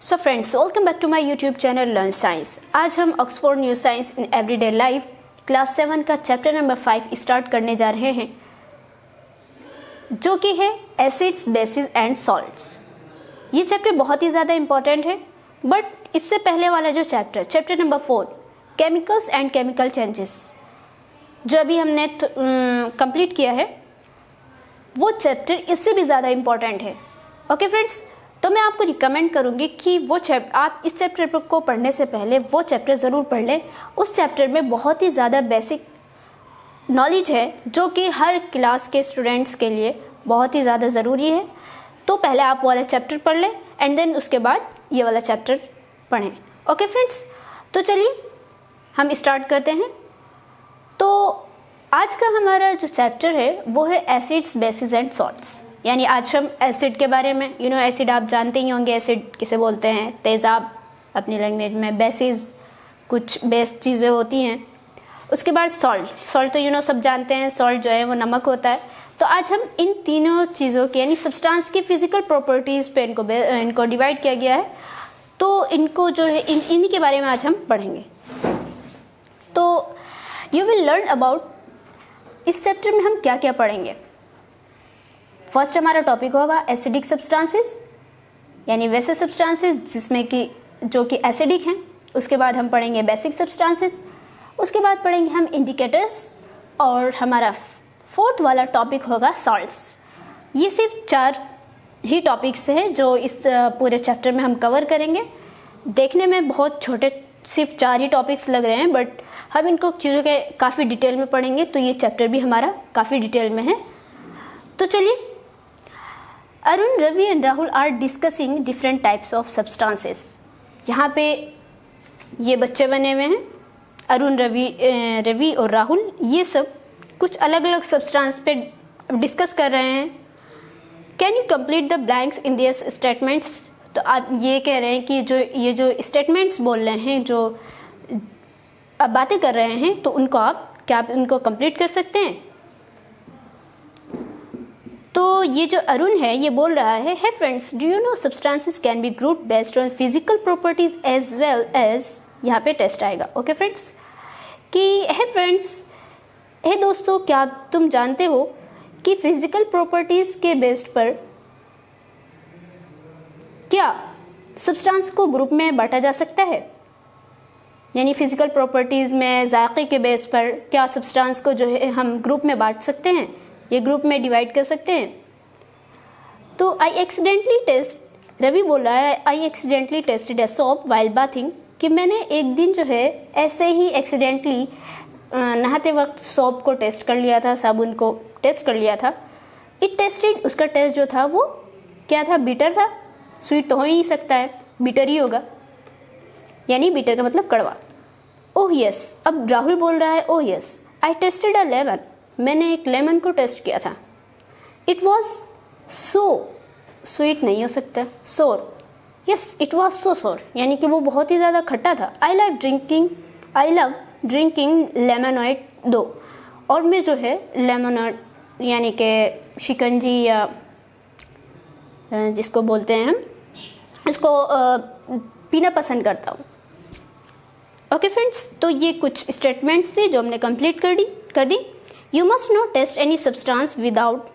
So friends, welcome back to my YouTube channel learn science. आज हम Oxford new science in everyday life class 7 का chapter number 5 start करने जा रहे हैं, जो कि है एसिड्स, बेसिस एंड सॉल्ट्स। ये चैप्टर बहुत ही ज़्यादा इंपॉर्टेंट है, बट इससे पहले वाला जो chapter number 4 chemicals and chemical changes, जो अभी हमने कंप्लीट किया है, वो चैप्टर इससे भी ज़्यादा इम्पॉर्टेंट है। ओके फ्रेंड्स, तो मैं आपको रिकमेंड करूँगी कि वो चैप्टर, आप इस चैप्टर को पढ़ने से पहले वो चैप्टर ज़रूर पढ़ लें। उस चैप्टर में बहुत ही ज़्यादा बेसिक नॉलेज है, जो कि हर क्लास के स्टूडेंट्स के लिए बहुत ही ज़्यादा ज़रूरी है। तो पहले आप वो वाला चैप्टर पढ़ लें एंड देन उसके बाद ये वाला चैप्टर पढ़ें। ओके फ्रेंड्स, तो चलिए हम स्टार्ट करते हैं। तो आज का हमारा जो चैप्टर है वो है एसिड्स, बेसिस एंड सॉल्ट्स। यानी आज हम एसिड के बारे में, एसिड आप जानते ही होंगे, एसिड किसे बोलते हैं, तेज़ाब अपनी लैंग्वेज में, बेसिस कुछ बेस चीज़ें होती हैं। उसके बाद सॉल्ट तो सब जानते हैं, सॉल्ट जो है वो नमक होता है। तो आज हम इन तीनों चीज़ों की यानी सब्सटेंस की फिजिकल प्रॉपर्टीज़ पे इनको डिवाइड किया गया है। तो इनको जो है इन्हीं के बारे में आज हम पढ़ेंगे। तो यू विल लर्न अबाउट, इस चैप्टर में हम क्या क्या पढ़ेंगे। फर्स्ट हमारा टॉपिक होगा एसिडिक सब्सटेंसेस, यानी वैसे सब्सटेंसेस जिसमें कि जो कि एसिडिक हैं। उसके बाद हम पढ़ेंगे बेसिक सब्सटेंसेस। उसके बाद पढ़ेंगे हम इंडिकेटर्स, और हमारा फोर्थ वाला टॉपिक होगा सॉल्ट्स। ये सिर्फ 4 ही टॉपिक्स हैं जो इस पूरे चैप्टर में हम कवर करेंगे। देखने में बहुत छोटे, सिर्फ 4 ही टॉपिक्स लग रहे हैं, बट हम इनको चीज़ों के काफ़ी डिटेल में पढ़ेंगे। तो ये चैप्टर भी हमारा काफ़ी डिटेल में है। तो चलिए, Arun, Ravi and Rahul are discussing different types of substances. यहाँ पे ये बच्चे बने हुए हैं, अरुण, रवि और राहुल। ये सब कुछ अलग अलग सब्सटेंस पे डिस्कस कर रहे हैं। Can you complete the blanks in their statements. तो आप ये कह रहे हैं कि ये जो स्टेटमेंट्स बोल रहे हैं, जो आप बातें कर रहे हैं, तो क्या आप उनको कंप्लीट कर सकते हैं। तो ये जो अरुण है ये बोल रहा है, hey friends, do you know substances can be grouped based on physical properties as well as, यहाँ पे टेस्ट आएगा। ओके फ्रेंड्स, कि हे फ्रेंड्स, हे दोस्तों, क्या तुम जानते हो कि फिजिकल प्रॉपर्टीज के बेस्ड पर क्या सब्सटेंस को ग्रुप में बांटा जा सकता है। यानी फिजिकल प्रॉपर्टीज में जायके के बेस पर क्या सब्सटेंस को जो है हम ग्रुप में बांट सकते हैं, ये ग्रुप में डिवाइड कर सकते हैं। तो आई एक्सीडेंटली टेस्ट, रवि बोल रहा है, I accidentally tested a soap while bathing, कि मैंने एक दिन जो है ऐसे ही एक्सीडेंटली नहाते वक्त सोप को टेस्ट कर लिया था, साबुन को टेस्ट कर लिया था। इट टेस्टेड, उसका टेस्ट जो था वो क्या था, बिटर था। स्वीट तो हो ही नहीं सकता है, बिटर ही होगा, यानी बिटर का मतलब कड़वा। ओह यस, अब राहुल बोल रहा है, oh yes, I tasted a lemon, मैंने एक लेमन को टेस्ट किया था। इट वॉज सो स्वीट, नहीं हो सकता, सोर, यस इट वॉज सो सोर, यानी कि वो बहुत ही ज़्यादा खट्टा था। आई लव ड्रिंकिंग लेमोनेड दो, और मैं जो है लेमोनेड यानी कि शिकंजी, या जिसको बोलते हैं हम, इसको पीना पसंद करता हूँ। ओके फ्रेंड्स, तो ये कुछ स्टेटमेंट्स थे जो हमने कंप्लीट कर दी। You must not test any substance without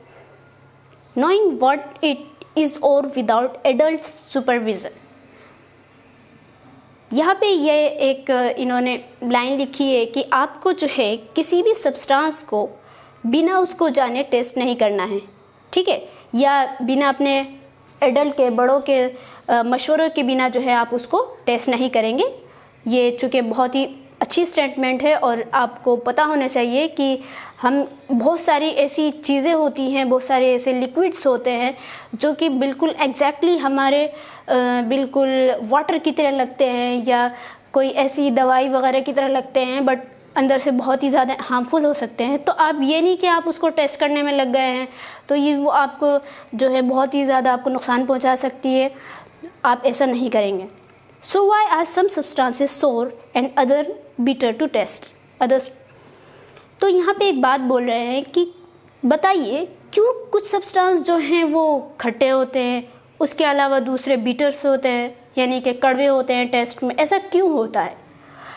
knowing what it is or without adult supervision। यहाँ पे ये एक इन्होंने लाइन लिखी है कि आपको जो है किसी भी सब्सटेंस को बिना उसको जाने टेस्ट नहीं करना है, ठीक है, या बिना अपने एडल्ट के, बड़ों के मशवरों के बिना जो है आप उसको टेस्ट नहीं करेंगे। ये चूँकि बहुत ही अच्छी स्टेटमेंट है, और आपको पता होना चाहिए कि हम बहुत सारी ऐसी चीज़ें होती हैं, बहुत सारे ऐसे लिक्विड्स होते हैं जो कि बिल्कुल एग्जैक्टली हमारे बिल्कुल वाटर की तरह लगते हैं, या कोई ऐसी दवाई वगैरह की तरह लगते हैं, बट अंदर से बहुत ही ज़्यादा हार्मफुल हो सकते हैं। तो आप ये नहीं कि आप उसको टेस्ट करने में लग गए हैं तो ये वो आपको जो है बहुत ही ज़्यादा आपको नुकसान पहुँचा सकती है, आप ऐसा नहीं करेंगे। So why are some substances sour and other bitter to test others? तो यहाँ पे एक बात बोल रहे हैं कि बताइए क्यों कुछ सब्सटेंस जो हैं वो खट्टे होते हैं, उसके अलावा दूसरे बीटर्स होते हैं, यानी कि कड़वे होते हैं टेस्ट में। ऐसा क्यों होता है?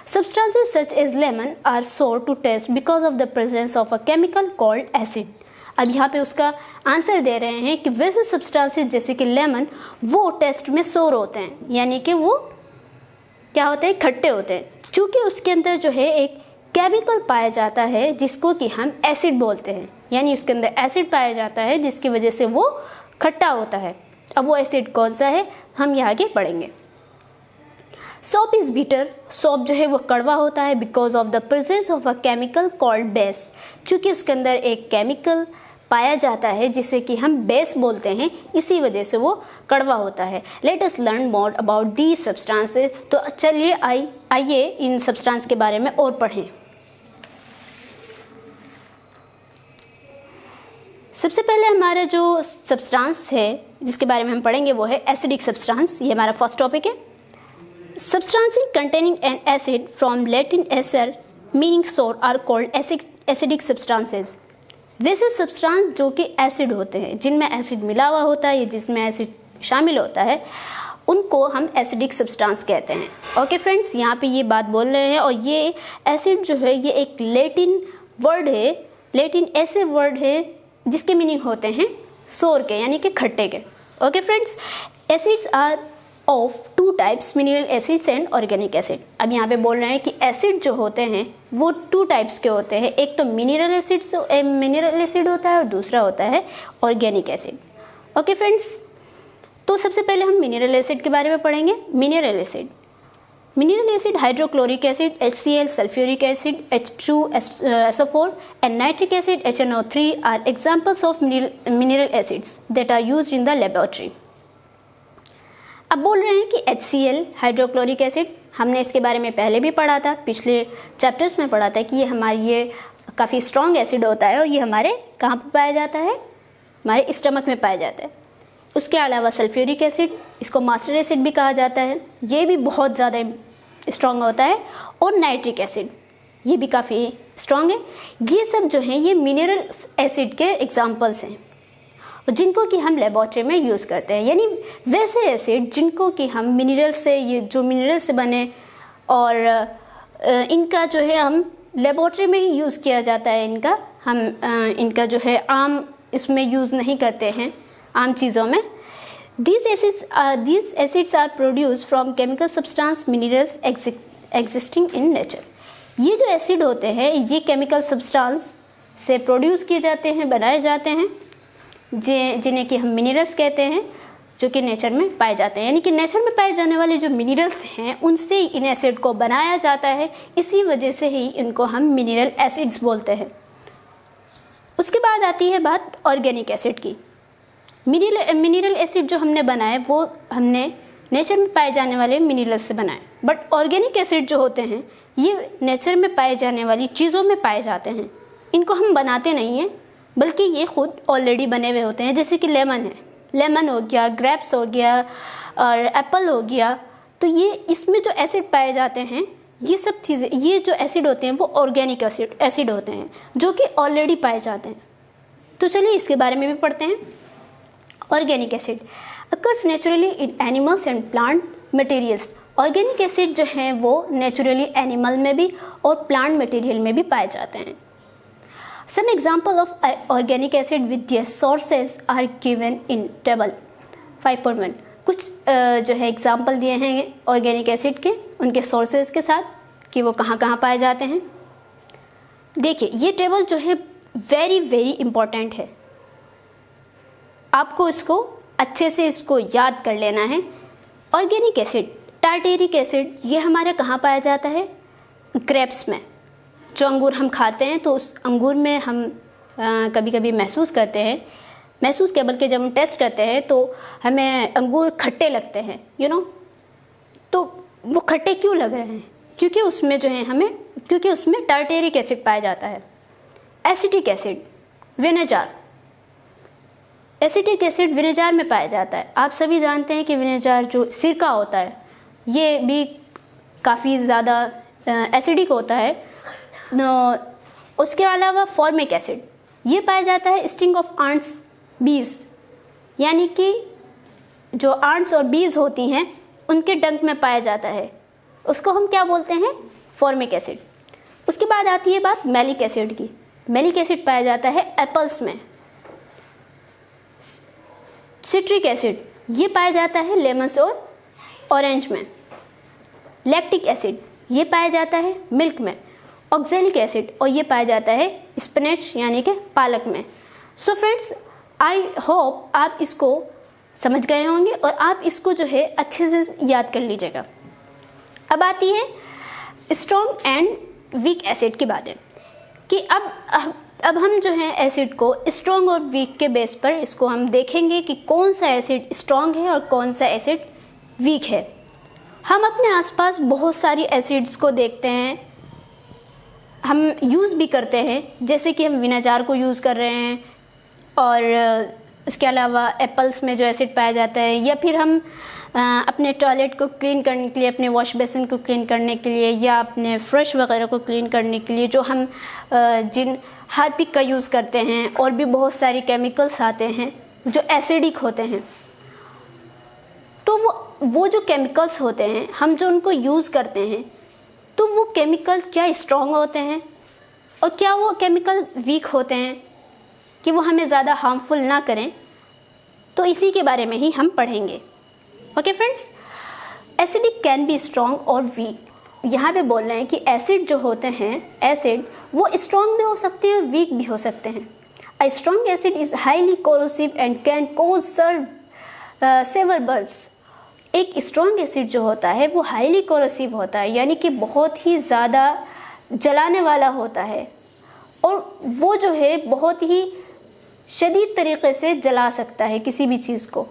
Substances such as lemon are sour to taste because of the presence of a chemical called acid. अब यहाँ पे उसका आंसर दे रहे हैं कि वैसे सब्सटेंसेस जैसे कि लेमन वो टेस्ट में सोर होते हैं, यानी कि वो क्या होते हैं, खट्टे होते हैं, क्योंकि उसके अंदर जो है एक केमिकल पाया जाता है जिसको कि हम एसिड बोलते हैं, यानी उसके अंदर एसिड पाया जाता है जिसकी वजह से वो खट्टा होता है। अब वो एसिड कौन सा है हम यहाँ आगे पढ़ेंगे। सोप इज बीटर, सोप जो है वो कड़वा होता है because of the presence of a chemical called base, क्योंकि उसके अंदर एक केमिकल पाया जाता है जिसे कि हम बेस बोलते हैं, इसी वजह से वो कड़वा होता है। Let us learn more about these substances. तो चलिए आइए इन सब्सटेंस के बारे में और पढ़ें। सबसे पहले हमारा जो सब्सटेंस है जिसके बारे में हम पढ़ेंगे वो है एसिडिक सब्सटेंस। ये हमारा फर्स्ट टॉपिक है। Substances containing an acid from Latin acer meaning sour are called acidic substances. वैसे सब्सटेंस जो कि एसिड होते हैं, जिनमें एसिड मिला हुआ होता है या जिसमें एसिड शामिल होता है, उनको हम एसिडिक सब्सटेंस कहते हैं। ओके फ्रेंड्स, यहाँ पे ये बात बोल रहे हैं। और ये एसिड जो है ये एक लैटिन वर्ड है, लैटिन ऐसे वर्ड है जिसके मीनिंग होते हैं सोर के, यानी कि खट्टे के। Okay friends, acids are of two types, mineral acids and organic acid. अब यहाँ पे बोल रहे हैं कि एसिड जो होते हैं वो टू टाइप्स के होते हैं, एक तो मिनरल एसिड होता है और दूसरा होता है ऑर्गेनिक एसिड। ओके फ्रेंड्स, तो सबसे पहले हम मिनरल एसिड के बारे में पढ़ेंगे। Mineral acid hydrochloric acid HCl, sulphuric acid H2SO4 and nitric acid HNO3 are examples of mineral acids that are used in the laboratory. अब बोल रहे हैं कि HCl हाइड्रोक्लोरिक एसिड, हमने इसके बारे में पहले भी पढ़ा था, पिछले चैप्टर्स में पढ़ा था कि ये काफ़ी स्ट्रॉन्ग एसिड होता है और ये हमारे कहाँ पर पाया जाता है, हमारे स्टमक में पाया जाता है। उसके अलावा सल्फ्यूरिक एसिड, इसको मास्टर एसिड भी कहा जाता है, ये भी बहुत ज़्यादा स्ट्रॉन्ग होता है। और नाइट्रिक एसिड, ये भी काफ़ी स्ट्रॉन्ग है। ये सब जो हैं ये मिनरल एसिड के एग्जाम्पल्स हैं जिनको कि हम लेबोरेटरी में यूज़ करते हैं, यानी वैसे एसिड जिनको कि हम मिनरल से, ये जो मिनरल से बने और इनका जो है हम लेबोरेटरी में ही यूज़ किया जाता है। हम इनका जो है आम इसमें यूज़ नहीं करते हैं, आम चीज़ों में। These acids are produced from chemical substance minerals existing in nature. ये जो एसिड होते हैं ये केमिकल सब्सटेंस से प्रोड्यूस किए जाते हैं, बनाए जाते हैं, जिन्हें कि हम मिनरल्स कहते हैं, जो कि नेचर में पाए जाते हैं। यानी कि नेचर में पाए जाने वाले जो मिनरल्स हैं उनसे इन एसिड को बनाया जाता है, इसी वजह से ही इनको हम मिनरल एसिड्स बोलते हैं। उसके बाद आती है बात ऑर्गेनिक एसिड की। मिनरल एसिड जो हमने बनाए वो हमने नेचर में पाए जाने वाले मिनरल्स से बनाए, बट ऑर्गेनिक एसिड जो होते हैं ये नेचर में पाए जाने वाली चीज़ों में पाए जाते हैं। इनको हम बनाते नहीं हैं, बल्कि ये खुद ऑलरेडी बने हुए होते हैं। जैसे कि लेमन है, लेमन हो गया, ग्रेप्स हो गया और एप्पल हो गया, तो ये इसमें जो एसिड पाए जाते हैं ये सब चीज़ें, ये जो एसिड होते हैं वो ऑर्गेनिक एसिड होते हैं जो कि ऑलरेडी पाए जाते हैं। तो चलिए इसके बारे में भी पढ़ते हैं। Organic acid occurs naturally in animals and plant materials. Organic acid जो हैं वो नेचुरली एनिमल में भी और प्लांट मटेरियल में भी पाए जाते हैं। Some example of organic acid with their sources are given in table 5.1। कुछ जो है एग्जाम्पल दिए हैं ऑर्गेनिक एसिड के, उनके सोर्सेज के साथ कि वो कहाँ कहाँ पाए जाते हैं। देखिए ये टेबल जो है वेरी वेरी इम्पॉर्टेंट है, आपको इसको अच्छे से इसको याद कर लेना है। ऑर्गेनिक एसिड, टार्टेरिक एसिड, ये हमारे कहाँ पाया जाता है, ग्रेप्स में। जो अंगूर हम खाते हैं तो उस अंगूर में हम कभी कभी महसूस के बल्कि जब हम टेस्ट करते हैं तो हमें अंगूर खट्टे लगते हैं, तो वो खट्टे क्यों लग रहे हैं, क्योंकि उसमें जो है क्योंकि उसमें टार्टेरिक एसिड पाया जाता है। Acetic acid, vinegar, acetic acid vinegar में पाया जाता है। आप सभी जानते हैं कि विनेगर जो सिरका होता है ये भी काफ़ी ज़्यादा एसिडिक होता है। उसके अलावा फॉर्मिक एसिड, ये पाया जाता है स्टिंग ऑफ आंट्स, बीज, यानी कि जो आंट्स और बीज होती हैं उनके डंक में पाया जाता है, उसको हम क्या बोलते हैं? Formic acid. उसके बाद आती है बात मैलिक एसिड की। मैलिक एसिड पाया जाता है एप्पल्स में। सिट्रिक एसिड ये पाया जाता है लेमन्स और ऑरेंज में। लैक्टिक एसिड ये पाया जाता है मिल्क में। ऑक्जेलिक एसिड और ये पाया जाता है स्पिनच यानी कि पालक में। सो फ्रेंड्स, आई होप आप इसको समझ गए होंगे और आप इसको जो है अच्छे से याद कर लीजिएगा। अब आती है स्ट्रॉन्ग एंड वीक एसिड की बातें कि अब हम जो है एसिड को स्ट्रॉन्ग और वीक के बेस पर इसको हम देखेंगे कि कौन सा एसिड स्ट्रॉन्ग है और कौन सा एसिड वीक है। हम अपने आसपास बहुत सारी एसिड्स को देखते हैं, हम यूज़ भी करते हैं, जैसे कि हम विनेगार को यूज़ कर रहे हैं और इसके अलावा एप्पल्स में जो एसिड पाया जाता है, या फिर हम अपने टॉयलेट को क्लीन करने के लिए, अपने वॉश बेसिन को क्लीन करने के लिए, या अपने फ्रेश वगैरह को क्लीन करने के लिए जो हम जिन हार्पिक का यूज़ करते हैं, और भी बहुत सारे केमिकल्स आते हैं जो एसिडिक होते हैं। तो वो जो केमिकल्स होते हैं, हम जो उनको यूज़ करते हैं, तो वो केमिकल क्या स्ट्रॉन्ग होते हैं और क्या वो केमिकल वीक होते हैं कि वो हमें ज़्यादा हार्मफुल ना करें, तो इसी के बारे में ही हम पढ़ेंगे। Okay friends, acidic can be strong और वीक। यहाँ पे बोल रहे हैं कि एसिड जो होते हैं, एसिड वो स्ट्रॉन्ग भी हो सकते हैं और वीक भी हो सकते हैं। A strong acid is highly corrosive and can cause severe burns. एक स्ट्रॉन्ग एसिड जो होता है वो हाईली कोरोसिव होता है, यानी कि बहुत ही ज़्यादा जलाने वाला होता है, और वो जो है बहुत ही शदीद तरीके से जला सकता है किसी भी चीज़ को।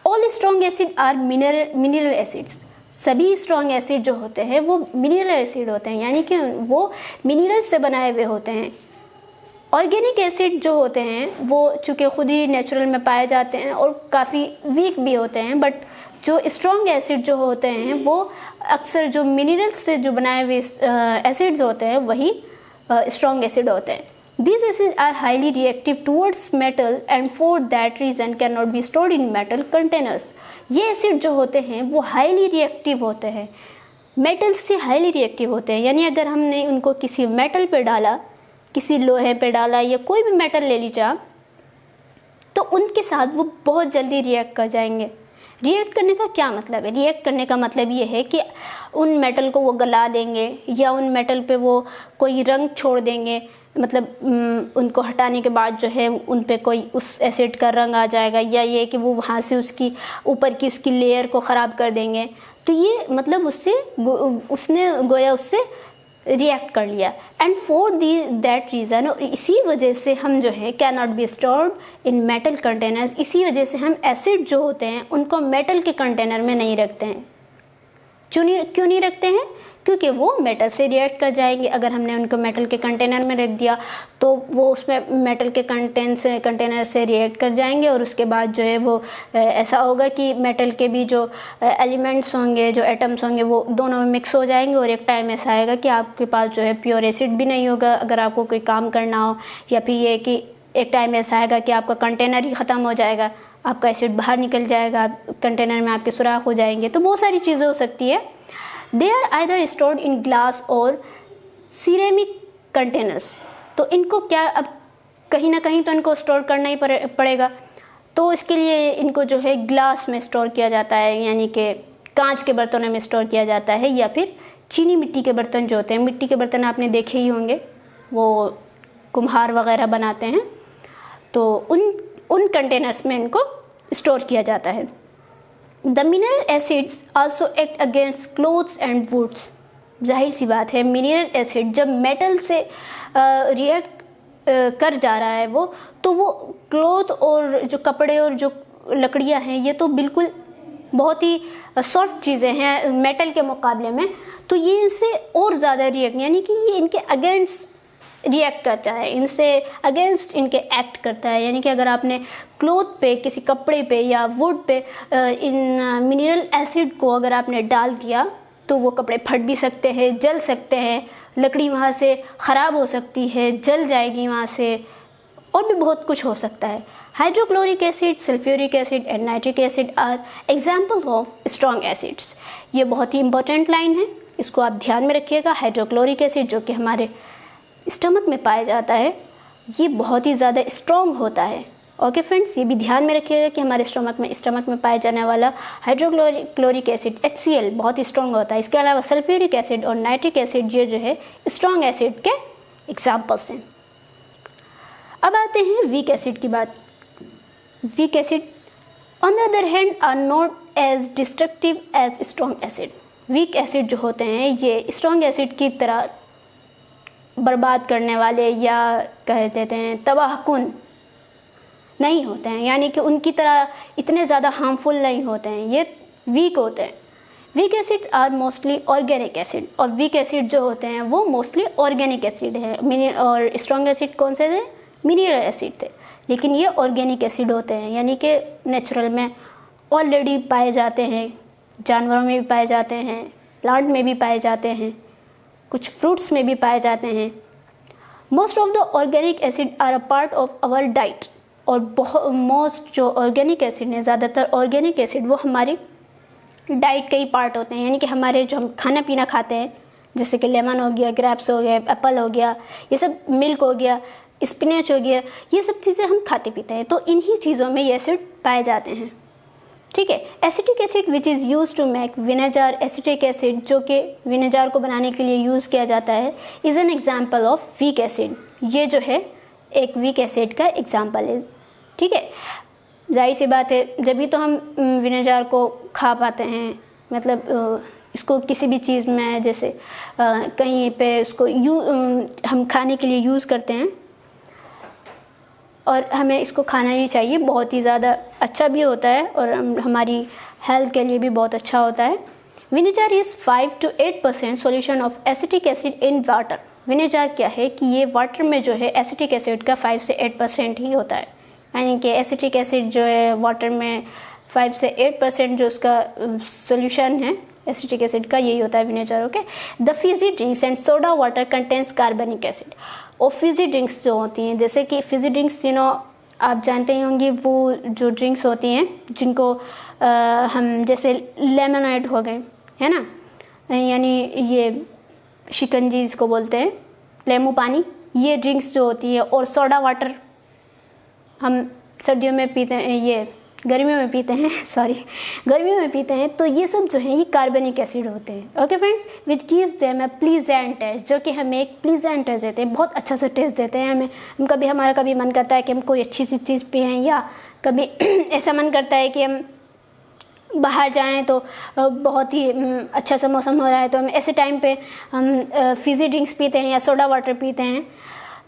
All strong acid are mineral acids. सभी स्ट्रॉन्ग एसिड जो होते हैं वो मिनरल एसिड होते हैं, यानी कि वो मिनरल से बनाए हुए होते हैं। ऑर्गेनिक एसिड जो होते हैं वो चूँकि खुद ही नेचुरल में पाए जाते हैं और काफ़ी वीक भी होते हैं, बट जो स्ट्रॉन्ग एसिड जो होते हैं वो अक्सर जो मिनरल से जो बनाए हुए एसिड्स होते हैं वही स्ट्रॉन्ग एसिड होते हैं। These acids are highly reactive towards metal and for that reason cannot be stored in metal containers. ये एसिड जो होते हैं वो हाईली रिएक्टिव होते हैं, मेटल से हाईली रिएक्टिव होते हैं, यानी अगर हमने उनको किसी मेटल पे डाला, किसी लोहे पे डाला या कोई भी मेटल ले लीजिए आप, तो उनके साथ वो बहुत जल्दी रिएक्ट कर जाएंगे। रिएक्ट करने का क्या मतलब है? रिएक्ट करने का मतलब ये है कि उन मेटल को वो गला देंगे या उन मेटल पे वो कोई रंग छोड़ देंगे, मतलब उनको हटाने के बाद जो है उन पे कोई उस एसिड का रंग आ जाएगा, या ये कि वो वहाँ से उसकी ऊपर की उसकी लेयर को ख़राब कर देंगे। तो ये मतलब उसने गोया उससे रिएक्ट कर लिया। एंड फॉर दैट रीज़न, और इसी वजह से हम जो है can not be stored in metal containers. इसी वजह से हम एसिड जो होते हैं उनको मेटल के कंटेनर में नहीं रखते हैं। क्यों नहीं रखते हैं? क्योंकि वो मेटल से रिएक्ट कर जाएंगे। अगर हमने उनको मेटल के कंटेनर में रख दिया तो वो उसमें मेटल के कंटेनर से रिएक्ट कर जाएंगे, और उसके बाद जो है वो ऐसा होगा कि मेटल के भी जो एलिमेंट्स होंगे, जो एटम्स होंगे, वो दोनों में मिक्स हो जाएंगे, और एक टाइम ऐसा आएगा कि आपके पास जो है प्योर एसिड भी नहीं होगा अगर आपको कोई काम करना हो, या फिर ये कि एक टाइम ऐसा आएगा कि आपका कंटेनर ही ख़त्म हो जाएगा, आपका एसिड बाहर निकल जाएगा, कंटेनर में आपके सुराख हो जाएंगे। तो बहुत सारी चीज़ें हो सकती है। They are either stored in glass और सिरेमिक कंटेनर्स। तो इनको क्या, अब कहीं ना कहीं तो इनको स्टोर करना ही पड़ेगा, तो इसके लिए इनको जो है ग्लास में स्टोर किया जाता है, यानी कि कांच के बर्तनों में स्टोर किया जाता है, या फिर चीनी मिट्टी के बर्तन जो होते हैं। मिट्टी के बर्तन आपने देखे ही होंगे, वो कुम्हार वगैरह बनाते हैं, तो उन कंटेनर्स में इनको स्टोर किया जाता है। The mineral acids also act against clothes and woods. जाहिर सी बात है, मिनरल एसिड जब मेटल से रिएक्ट कर जा रहा है वो, तो वो क्लॉथ और जो कपड़े और जो लकड़ियां हैं, ये तो बिल्कुल बहुत ही सॉफ्ट चीज़ें हैं मेटल के मुकाबले में, तो ये इनसे और ज़्यादा रिएक्ट, यानी कि ये इनके अगेंस्ट रिएक्ट करता है, इनसे अगेंस्ट इनके एक्ट करता है। यानी कि अगर आपने क्लॉथ पे, किसी कपड़े पे या वुड पे इन मिनरल एसिड को अगर आपने डाल दिया, तो वो कपड़े फट भी सकते हैं, जल सकते हैं, लकड़ी वहाँ से ख़राब हो सकती है, जल जाएगी वहाँ से, और भी बहुत कुछ हो सकता है। Hydrochloric acid, sulphuric acid and nitric acid are example of strong acids. ये बहुत ही इंपॉर्टेंट लाइन है, इसको आप ध्यान में रखिएगा। हाइड्रोक्लोरिक एसिड जो कि हमारे स्टमक में पाया जाता है, ये बहुत ही ज़्यादा स्ट्रॉन्ग होता है। ओके फ्रेंड्स, ये भी ध्यान में रखिएगा कि हमारे स्टमक में पाया जाने वाला हाइड्रोक्लोरिक एसिड HCl बहुत ही स्ट्रॉन्ग होता है। इसके अलावा सल्फ्यूरिक एसिड और नाइट्रिक एसिड ये जो है स्ट्रॉन्ग एसिड के एग्जाम्पल्स हैं। अब आते हैं वीक एसिड की बात। Weak acid on the other hand are not as destructive as strong acid. Weak acid जो होते हैं ये स्ट्रॉन्ग एसिड की तरह बर्बाद करने वाले या कह देते हैं तबाहकुन नहीं होते हैं, यानी कि उनकी तरह इतने ज़्यादा हार्मफुल नहीं होते हैं, ये वीक होते हैं। Weak acids are mostly organic acid, और वीक एसिड जो होते हैं वो मोस्टली ऑर्गेनिक एसिड है। और स्ट्रॉन्ग एसिड कौन से थे? मिनरल एसिड थे, लेकिन ये ऑर्गेनिक एसिड होते हैं, यानी कि नेचुरल में ऑलरेडी पाए जाते हैं, जानवरों में भी पाए जाते हैं, प्लांट में भी पाए जाते हैं, कुछ फ्रूट्स में भी पाए जाते हैं। Most of the organic acid are a part of our diet, और मोस्ट जो ऑर्गेनिक एसिड है, ज़्यादातर ऑर्गेनिक एसिड वो हमारी डाइट के ही पार्ट होते हैं, यानी कि हमारे जो हम खाना पीना खाते हैं, जैसे कि लेमन हो गया, ग्रेप्स हो गए, एप्पल हो गया, ये सब, मिल्क हो गया, स्पिनच हो गया, ये सब चीज़ें हम खाते पीते हैं, तो इन्हीं चीज़ों में ये एसिड पाए जाते हैं। ठीक है। Acetic acid which is use to make vinegar, acetic acid जो कि विनेगर को बनाने के लिए यूज़ किया जाता है, is an example of weak acid. ये जो है एक वीक एसिड का एग्जाम्पल है। ठीक है, जाहिर सी बात है, जब भी तो हम विनेगर को खा पाते हैं, मतलब इसको किसी भी चीज़ में, जैसे कहीं पे उसको हम खाने के लिए यूज़ करते हैं, और हमें इसको खाना भी चाहिए, बहुत ही ज़्यादा अच्छा भी होता है और हमारी हेल्थ के लिए भी बहुत अच्छा होता है। Vinegar is 5 to 8% solution of acetic acid in water. Vinegar क्या है कि ये वाटर में जो है एसिटिक एसिड का 5 से 8% ही होता है, यानी कि एसिटिक एसिड जो है वाटर में 5 से 8% जो उसका सॉल्यूशन है एसिटिक एसिड का, यही होता है vinegar. Okay. The Fiji drinks and soda water contains कार्बनिक एसिड। और फिजी ड्रिंक्स जो होती हैं, जैसे कि फिजी ड्रिंक्स आप जानते ही होंगे, वो जो ड्रिंक्स होती हैं जिनको हम जैसे लेमोनेड हो गए, है ना, यानी ये शिकंजी जिसको बोलते हैं, लेमू पानी, ये ड्रिंक्स जो होती है, और सोडा वाटर हम सर्दियों में पीते हैं, ये गर्मियों में पीते हैं, गर्मियों में पीते हैं, तो ये सब जो है ये कार्बनिक एसिड होते हैं। Okay friends, which gives them a pleasant taste, जो कि हमें एक प्लीजेंट टेस्ट देते हैं, बहुत अच्छा सा टेस्ट देते हैं हमें। हमारा कभी मन करता है कि हम कोई अच्छी सी चीज़ पिएं, या कभी ऐसा मन करता है कि हम बाहर जाएं तो बहुत ही अच्छा सा मौसम हो रहा है, तो हम ऐसे टाइम पे हम फिजी ड्रिंक्स पीते हैं या सोडा वाटर पीते हैं।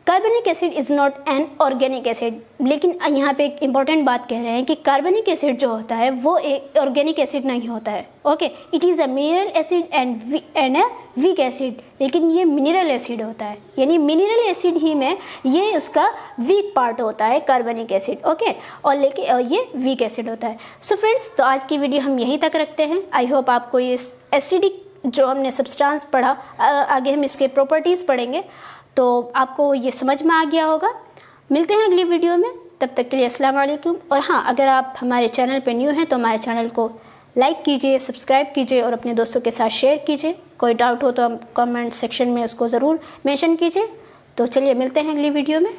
कार्बनिक acid is not an organic acid, लेकिन यहाँ पे एक इम्पॉर्टेंट बात कह रहे हैं कि कार्बनिक एसिड जो होता है वो एक ऑर्गेनिक एसिड नहीं होता है। Okay, it is a mineral acid and a weak acid, लेकिन ये मिनरल एसिड होता है, यानी मिनरल एसिड ही में ये उसका वीक पार्ट होता है कार्बनिक एसिड। ओके, और लेकिन ये वीक एसिड होता है। सो फ्रेंड्स, तो आज की वीडियो हम यहीं तक रखते हैं। आई होप आपको ये एसिडिक जो हमने सब्सटेंस पढ़ा, आगे हम इसके प्रॉपर्टीज़ पढ़ेंगे, तो आपको ये समझ में आ गया होगा। मिलते हैं अगली वीडियो में, तब तक के लिए अस्सलाम वालेकुम। और हाँ, अगर आप हमारे चैनल पे न्यू हैं तो हमारे चैनल को लाइक कीजिए, सब्सक्राइब कीजिए और अपने दोस्तों के साथ शेयर कीजिए। कोई डाउट हो तो हम कमेंट सेक्शन में उसको ज़रूर मेंशन कीजिए। तो चलिए मिलते हैं अगली वीडियो में।